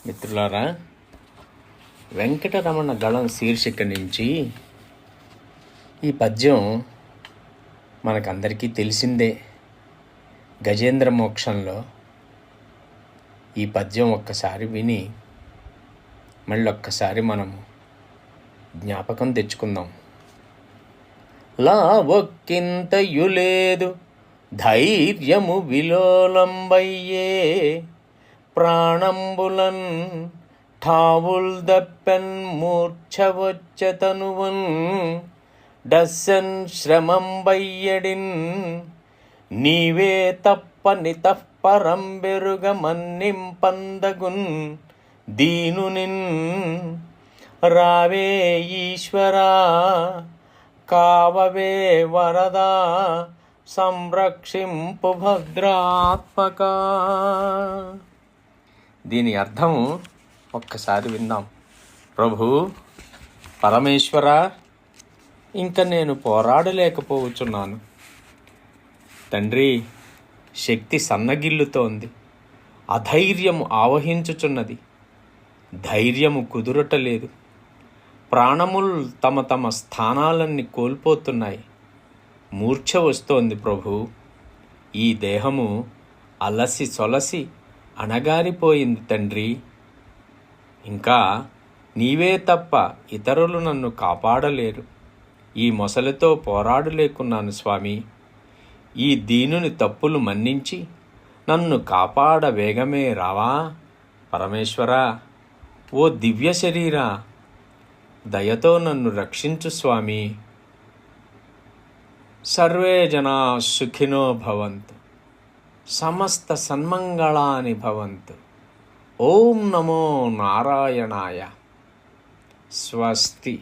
మిత్రులారా, వెంకటరమణ గళం శీర్షిక నుంచి ఈ పద్యం మనకందరికీ తెలిసిందే. గజేంద్ర మోక్షంలో ఈ పద్యం ఒక్కసారి విని మళ్ళొక్కసారి మనము జ్ఞాపకం తెచ్చుకుందాం. లావొక్కింతయు లేదు ధైర్యము విలోలంబయ్యే, ప్రాణంబులన్ ఠావుల్ దప్పెన్ మూర్ఛవొచ్చతనువన్ డస్సన్ శ్రమంబయ్యడిన్, నీవే తప్పని తప్పరంబెరుగ మన్నింపందగున్ దీనునిన్. రావే ఈశ్వరా కావవే వరదా సంరక్షింపు భద్రాత్మక. దీని అర్థం ఒక్కసారి విందాం. ప్రభు పరమేశ్వర, ఇంక నేను పోరాడలేకపోవచ్చున్నాను. తండ్రి, శక్తి సన్నగిల్లుతోంది, అధైర్యము ఆవహించుచున్నది, ధైర్యము కుదురటలేదు, ప్రాణములు తమ తమ స్థానాలన్నీ కోల్పోతున్నాయి, మూర్ఛ వస్తోంది. ప్రభు, ఈ దేహము అలసి సొలసి అణగారిపోయింది తండ్రి. ఇంకా నీవే తప్ప ఇతరులు నన్ను కాపాడలేరు. ఈ మొసలితో పోరాడలేకున్నాను స్వామి. ఈ దీనుని తప్పులు మన్నించి నన్ను కాపాడ వేగమే రావా పరమేశ్వరా. ఓ దివ్య శరీరా, దయతో నన్ను రక్షించు స్వామి. సర్వే జనా సుఖినో భవంతు, సమస్త సన్మంగళాని భవంతు. ఓం నమో నారాయణాయ. స్వస్తి.